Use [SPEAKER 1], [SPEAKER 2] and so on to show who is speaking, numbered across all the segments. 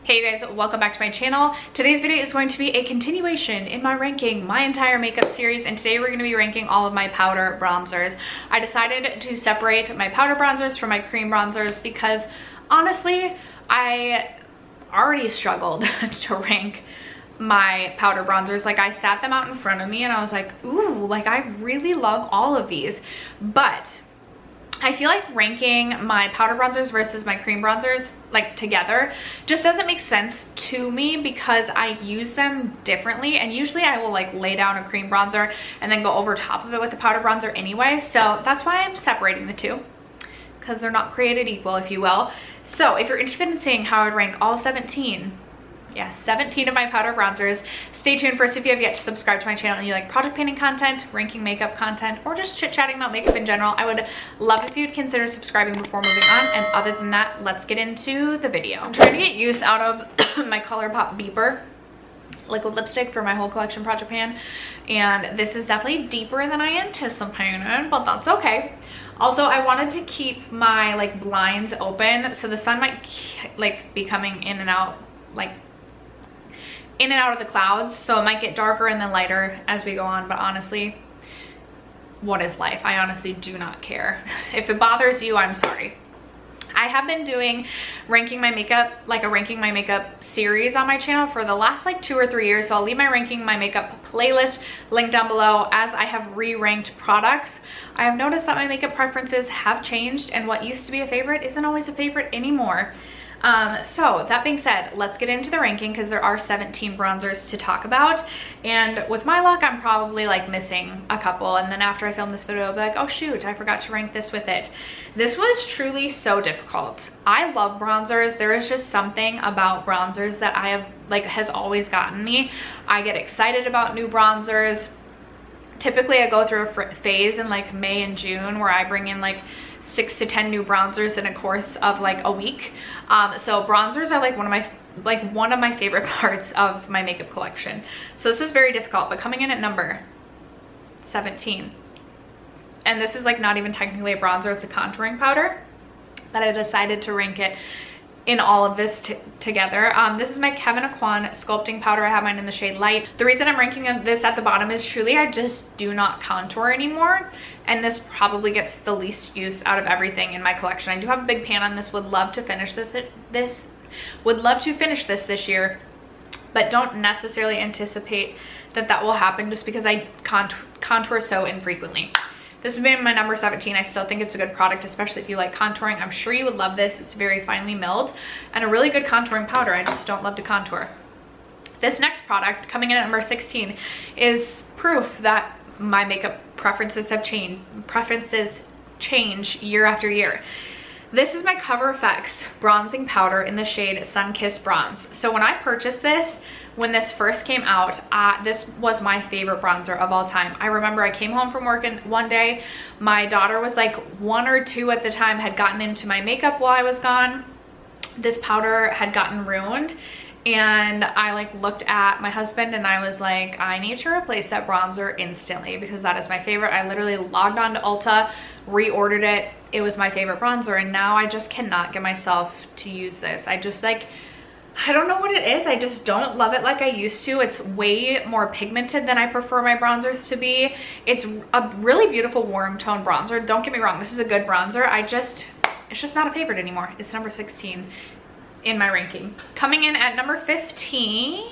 [SPEAKER 1] Hey you guys, welcome back to my channel. Today's video is going to be a continuation in my ranking my entire makeup series, and today we're going to be ranking all of my powder bronzers. I decided to separate my powder bronzers from my cream bronzers because honestly, I already struggled to rank my powder bronzers. Like, I sat them out in front of me and I was like, ooh, like I really love all of these, but I feel like ranking my powder bronzers versus my cream bronzers like together just doesn't make sense to me because I use them differently, and usually I will like lay down a cream bronzer and then go over top of it with a powder bronzer anyway. So that's why I'm separating the two, because they're not created equal, if you will. So if you're interested in seeing how I would rank all 17 of my powder bronzers, stay tuned. First, if you have yet to subscribe to my channel and you like product painting content, ranking makeup content, or just chit-chatting about makeup in general, I would love if you'd consider subscribing before moving on. And other than that, let's get into the video. I'm trying to get use out of my ColourPop Beeper liquid lipstick for my whole collection project pan, and this is definitely deeper than I anticipated, but that's okay. Also, I wanted to keep my like blinds open, so the sun might like be coming in and out, like in and out of the clouds, so it might get darker and then lighter as we go on. But honestly, what is life? I honestly do not care. If it bothers you, I'm sorry. I have been doing ranking my makeup, like a ranking my makeup series on my channel for the last like 2 or 3 years. So I'll leave my ranking my makeup playlist linked down below. As I have re-ranked products, I have noticed that my makeup preferences have changed, and what used to be a favorite isn't always a favorite anymore. So that being said, let's get into the ranking because there are 17 bronzers to talk about, and with my luck, I'm probably like missing a couple, and then after I film this video, I'll be like, oh shoot, I forgot to rank this with it. This was truly so difficult. I love bronzers. There is just something about bronzers that I have like has always gotten me. I get excited about new bronzers. Typically I go through a phase in like May and June where I bring in like 6 to 10 new bronzers in a course of like a week. So bronzers are like one of my favorite parts of my makeup collection. So this is very difficult, but coming in at number 17, and this is like not even technically a bronzer, it's a contouring powder, but I decided to rank it in all of this together. This is my Acuoin sculpting powder. I have mine in the shade light. The reason I'm ranking this at the bottom is truly I just do not contour anymore, and this probably gets the least use out of everything in my collection. I do have a big pan on this, would love to finish this year, but don't necessarily anticipate that that will happen just because I contour so infrequently. This has been my number 17. I still think it's a good product, especially if you like contouring. I'm sure you would love this. It's very finely milled and a really good contouring powder. I just don't love to contour. This next product, coming in at number 16, is proof that my makeup preferences have changed. Preferences change year after year. This is my Cover FX bronzing powder in the shade Sun-Kissed Bronze. So when I purchased this, when this first came out, this was my favorite bronzer of all time. I remember I came home from work and one day, my daughter was like 1 or 2 at the time, had gotten into my makeup while I was gone. This powder had gotten ruined, and I like looked at my husband and I was like, I need to replace that bronzer instantly because that is my favorite. I literally logged on to Ulta, reordered it. It was my favorite bronzer, and now I just cannot get myself to use this. I just like, I don't know what it is. I just don't love it like I used to. It's way more pigmented than I prefer my bronzers to be. It's a really beautiful warm tone bronzer. Don't get me wrong, this is a good bronzer. It's just not a favorite anymore. It's number 16 in my ranking. Coming in at number 15,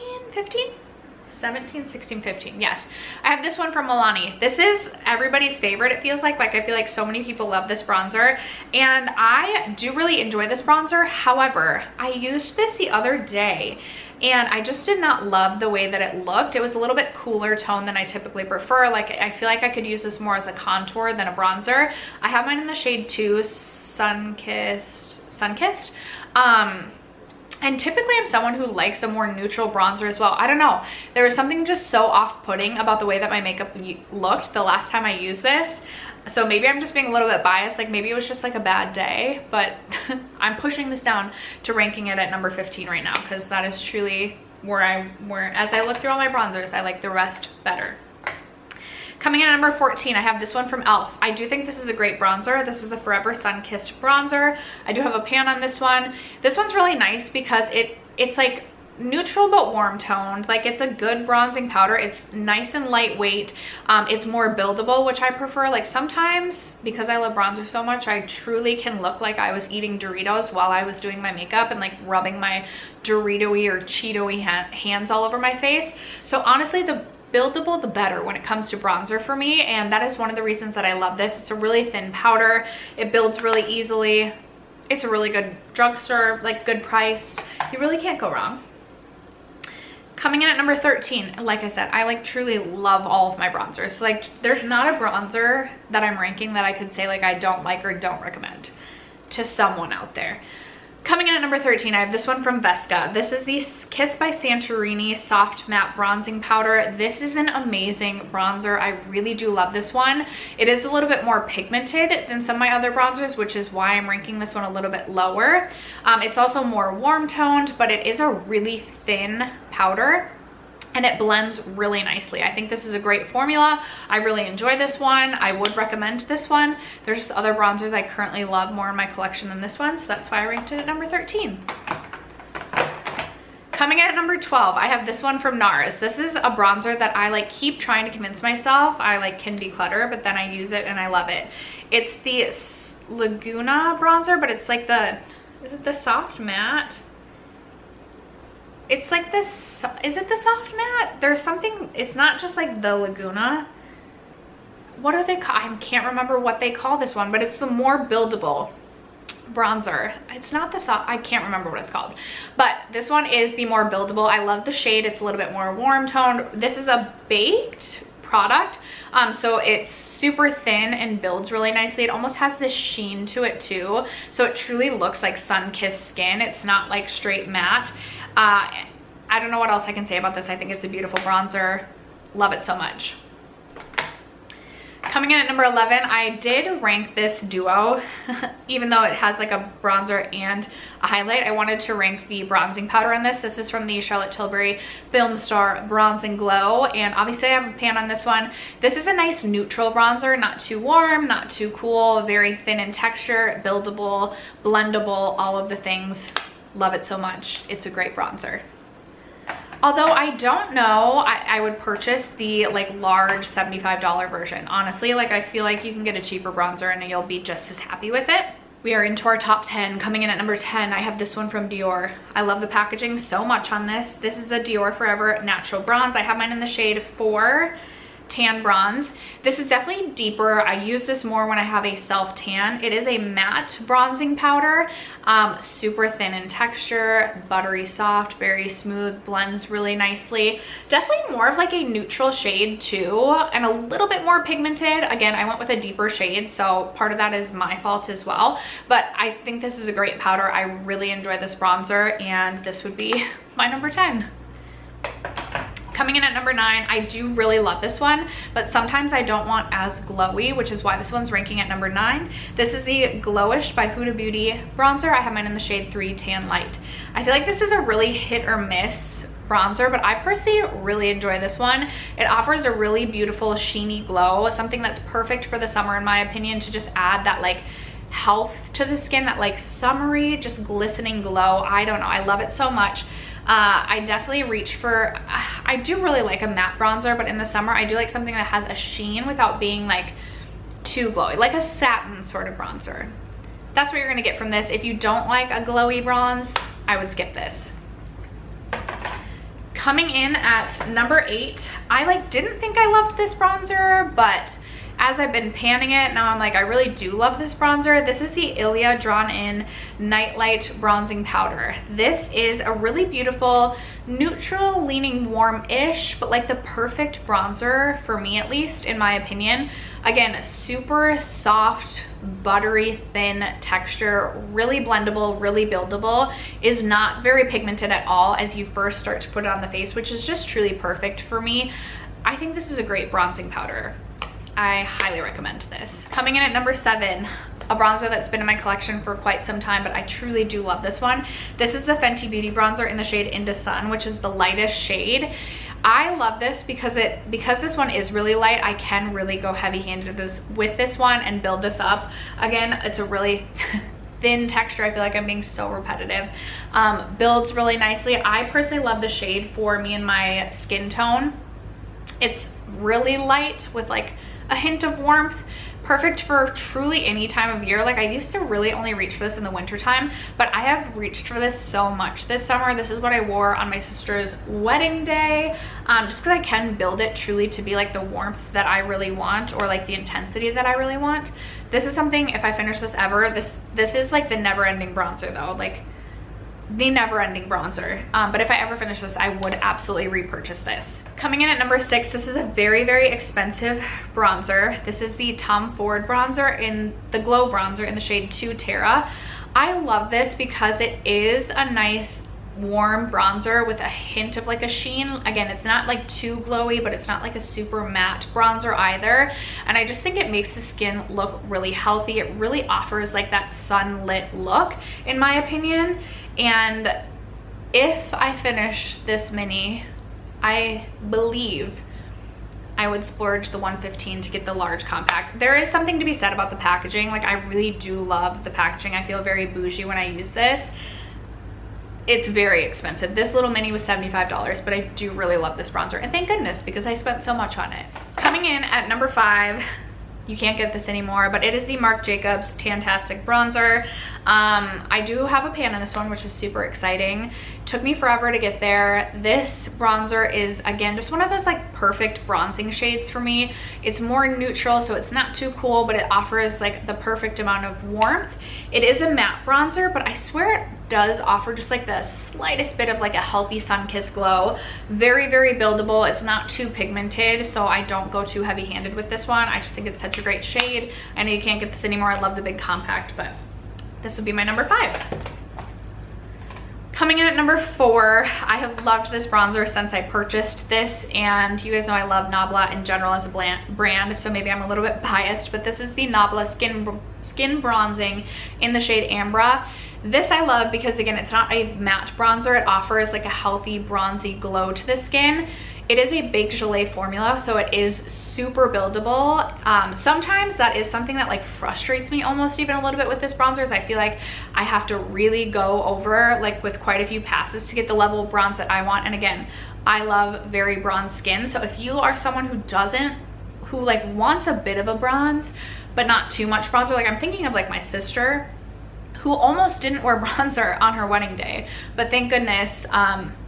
[SPEAKER 1] 17, 16, 15. Yes, I have this one from Milani. This is everybody's favorite, it feels like. I feel like so many people love this bronzer, and I do really enjoy this bronzer. However, I used this the other day and I just did not love the way that it looked. It was a little bit cooler tone than I typically prefer. Like, I feel like I could use this more as a contour than a bronzer. I have mine in the shade 2, Sun-Kissed. And typically I'm someone who likes a more neutral bronzer as well. I don't know. There was something just so off-putting about the way that my makeup looked the last time I used this. So maybe I'm just being a little bit biased. Like, maybe it was just like a bad day, but I'm pushing this down to ranking it at number 15 right now because that is truly where as I look through all my bronzers, I like the rest better. Coming in at number 14, I have this one from e.l.f. I do think this is a great bronzer. This is the Forever Sun-Kissed Bronzer. I do have a pan on this one. This one's really nice because it it's like neutral but warm toned. Like, it's a good bronzing powder. It's nice and lightweight. It's more buildable, which I prefer. Like, sometimes because I love bronzer so much, I truly can look like I was eating Doritos while I was doing my makeup and like rubbing my Dorito-y or Cheeto-y hands all over my face. So honestly, the buildable the better when it comes to bronzer for me, and that is one of the reasons that I love this. It's a really thin powder. It builds really easily. It's a really good drugstore, like, good price. You really can't go wrong. Coming in at number 13, like I said, I like truly love all of my bronzers. Like, there's not a bronzer that I'm ranking that I could say like I don't like or don't recommend to someone out there. Coming in at number 13, I have this one from Vesca. This is the Kiss by Santorini Soft Matte Bronzing Powder. This is an amazing bronzer. I really do love this one. It is a little bit more pigmented than some of my other bronzers, which is why I'm ranking this one a little bit lower. It's also more warm toned, but it is a really thin powder, and it blends really nicely. I think this is a great formula. I really enjoy this one. I would recommend this one. There's just other bronzers I currently love more in my collection than this one, so that's why I ranked it at number 13. Coming in at number 12, I have this one from NARS. This is a bronzer that I like keep trying to convince myself I like can declutter, but then I use it and I love it. It's the Laguna bronzer, but it's like the, is it the soft matte? It's like this, is it the soft matte? There's something, it's not just like the Laguna. What are they called? I can't remember what they call this one, but it's the more buildable bronzer. It's not the soft, I can't remember what it's called, but this one is the more buildable. I love the shade. It's a little bit more warm toned. This is a baked product, so it's super thin and builds really nicely. It almost has this sheen to it too, so it truly looks like sun-kissed skin. It's not like straight matte. I don't know what else I can say about this. I think it's a beautiful bronzer. Love it so much. Coming in at number 11, I did rank this duo. Even though it has like a bronzer and a highlight, I wanted to rank the bronzing powder on this. This is from the Charlotte Tilbury Film Star Bronze and Glow, and obviously I have a pan on this one. This is a nice neutral bronzer, not too warm, not too cool, very thin in texture, buildable, blendable, all of the things. Love it so much. It's a great bronzer. Although I don't know, I would purchase the like large $75 version. Honestly, like, I feel like you can get a cheaper bronzer and you'll be just as happy with it. We are into our top 10. Coming in at number 10, I have this one from Dior. I love the packaging so much on this. This is the Dior Forever Natural Bronze. I have mine in the shade 4 Tan Bronze. This is definitely deeper. I use this more when I have a self tan. It is a matte bronzing powder, super thin in texture, buttery soft, very smooth, blends really nicely. Definitely more of like a neutral shade too, and a little bit more pigmented. Again, I went with a deeper shade, so part of that is my fault as well, but I think this is a great powder. I really enjoy this bronzer, and this would be my number 10. Coming in at number 9, I do really love this one, but sometimes I don't want as glowy, which is why this one's ranking at number 9. This is the Glowish by Huda Beauty bronzer. I have mine in the shade 3 Tan Light. I feel like this is a really hit or miss bronzer, but I personally really enjoy this one. It offers a really beautiful sheeny glow, something that's perfect for the summer in my opinion, to just add that like health to the skin, that like summery, just glistening glow. I don't know, I love it so much. I definitely reach for, I do really like a matte bronzer, but in the summer I do like something that has a sheen without being like too glowy, like a satin sort of bronzer. That's what you're gonna get from this. If you don't like a glowy bronze, I would skip this. Coming in at number 8, I didn't think I loved this bronzer, but as I've been panning it, now I'm like, I really do love this bronzer. This is the Ilia Drawn In Nightlight Bronzing Powder. This is a really beautiful, neutral, leaning warm-ish, but like the perfect bronzer for me, at least, in my opinion. Again, super soft, buttery, thin texture, really blendable, really buildable, is not very pigmented at all as you first start to put it on the face, which is just truly perfect for me. I think this is a great bronzing powder. I highly recommend this. Coming in at number 7, a bronzer that's been in my collection for quite some time, but I truly do love this one. This is the Fenty Beauty bronzer in the shade Into Sun, which is the lightest shade. I love this because this one is really light. I can really go heavy-handed with this one and build this up. Again, it's a really thin texture. I feel like I'm being so repetitive. Builds really nicely. I personally love the shade for me and my skin tone. It's really light with like a hint of warmth. Perfect for truly any time of year. Like I used to really only reach for this in the winter time, but I have reached for this so much this summer. This is what I wore on my sister's wedding day, just because I can build it truly to be like the warmth that I really want, or like the intensity that I really want. This is something, if I finish this ever, this is like the never-ending bronzer though, like the never-ending bronzer. But if I ever finish this, I would absolutely repurchase this. Coming in at number 6, this is a very, very expensive bronzer. This is the Tom Ford bronzer in the Glow bronzer in the shade 2 Terra. I love this because it is a nice warm bronzer with a hint of like a sheen. Again, it's not like too glowy, but it's not like a super matte bronzer either. And I just think it makes the skin look really healthy. It really offers like that sunlit look, in my opinion. And if I finish this mini, I believe I would splurge the $115 to get the large compact. There is something to be said about the packaging. Like I really do love the packaging. I feel very bougie when I use this. It's very expensive. This little mini was $75, but I do really love this bronzer. And thank goodness, because I spent so much on it. Coming in at number 5, you can't get this anymore, but it is the Marc Jacobs Tantastic Bronzer. I do have a pan in this one, which is super exciting. Took me forever to get there. This bronzer is, again, just one of those like perfect bronzing shades for me. It's more neutral, so it's not too cool, but it offers like the perfect amount of warmth. It is a matte bronzer, but I swear it does offer just like the slightest bit of like a healthy sun-kissed glow. Very, very buildable. It's not too pigmented, so I don't go too heavy-handed with this one. I just think it's such a great shade. I know you can't get this anymore. I love the big compact, but this would be my number 5. Coming in at number 4, I have loved this bronzer since I purchased this, and you guys know I love Nabla in general as a brand, so maybe I'm a little bit biased, but this is the Nabla Skin Bronzing in the shade Ambra. This I love because, again, it's not a matte bronzer. It offers like a healthy bronzy glow to the skin. It is a baked gelée formula, so it is super buildable. Sometimes that is something that like frustrates me almost even a little bit with this bronzer, is I feel like I have to really go over like with quite a few passes to get the level of bronze that I want. And again, I love very bronze skin, so if you are someone who like wants a bit of a bronze but not too much bronzer, like I'm thinking of like my sister, who almost didn't wear bronzer on her wedding day, but thank goodness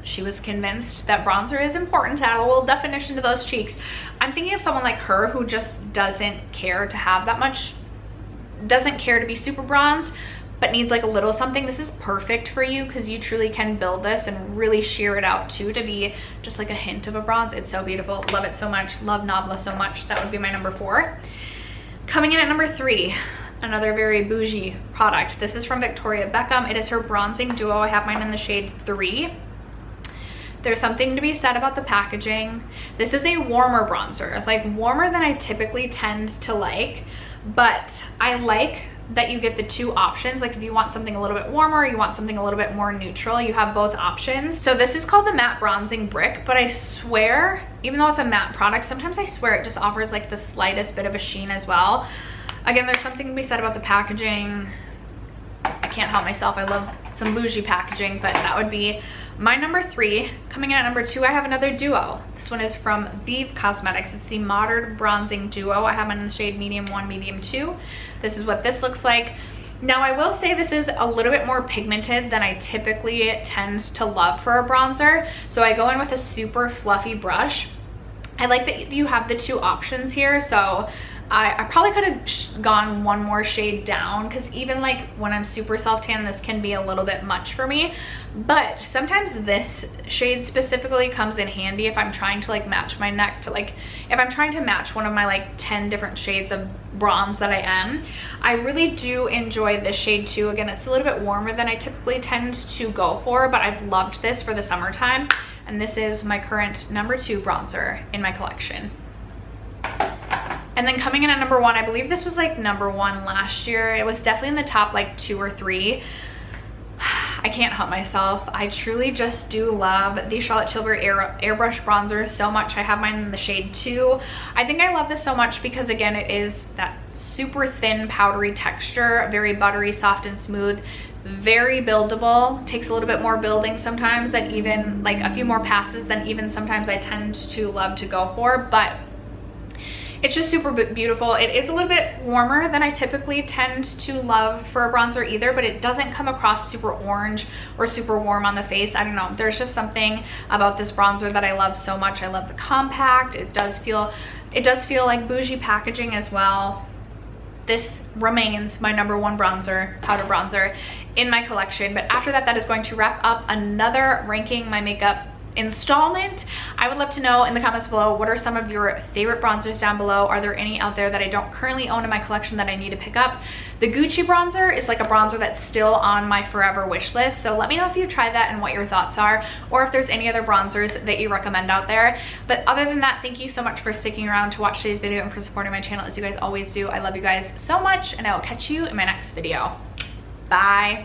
[SPEAKER 1] she was convinced that bronzer is important to add a little definition to those cheeks. I'm thinking of someone like her who just doesn't care to have that much, doesn't care to be super bronzed, but needs like a little something. This is perfect for you because you truly can build this and really sheer it out too to be just like a hint of a bronze. It's so beautiful. Love it so much. Love Nabla so much. That would be my number 4. Coming in at number 3, another very bougie product. This is from Victoria Beckham. It is her bronzing duo. I have mine in the shade 3. There's something to be said about the packaging. This is a warmer bronzer, like warmer than I typically tend to like, but I like that you get the 2 options. Like if you want something a little bit warmer, you want something a little bit more neutral, you have both options. So this is called the Matte Bronzing Brick, but I swear, even though it's a matte product, sometimes I swear it just offers like the slightest bit of a sheen as well. Again, there's something to be said about the packaging. I can't help myself. I love some bougie packaging, but that would be my number 3. Coming in at number 2, I have another duo. This one is from Vive Cosmetics. It's the Modern Bronzing Duo. I have it in the shade medium 1, medium 2. This is what this looks like. Now, I will say this is a little bit more pigmented than I typically tend to love for a bronzer. So I go in with a super fluffy brush. I like that you have the 2 options here. So I probably could have gone one more shade down, because even like when I'm super self-tan, this can be a little bit much for me. But sometimes this shade specifically comes in handy if I'm trying to like match my neck to like, if I'm trying to match one of my like 10 different shades of bronze that I am. I really do enjoy this shade too. Again, it's a little bit warmer than I typically tend to go for, but I've loved this for the summertime. And this is my current number 2 bronzer in my collection. And then coming in at number 1, I believe this was like number 1 last year. It was definitely in the top like 2 or 3. I can't help myself. I truly just do love the Charlotte Tilbury airbrush bronzer so much. I have mine in the shade 2. I think I love this so much because again, it is that super thin powdery texture, very buttery, soft and smooth, very buildable. Takes a little bit more building sometimes than even like a few more passes than even sometimes I tend to love to go for, but it's just super beautiful. It is a little bit warmer than I typically tend to love for a bronzer either, but it doesn't come across super orange or super warm on the face. I don't know, there's just something about this bronzer that I love so much. I love the compact. It does feel like bougie packaging as well. This remains my #1 bronzer, powder bronzer in my collection. But after that, that is going to wrap up another ranking my makeup installment. I would love to know in the comments below, what are some of your favorite bronzers down below? Are there any out there that I don't currently own in my collection that I need to pick up? The Gucci bronzer is like a bronzer that's still on my forever wish list, so let me know if you've tried that and what your thoughts are, or if there's any other bronzers that you recommend out there. But other than that, thank you so much for sticking around to watch today's video and for supporting my channel as you guys always do. I love you guys so much, and I will catch you in my next video. Bye.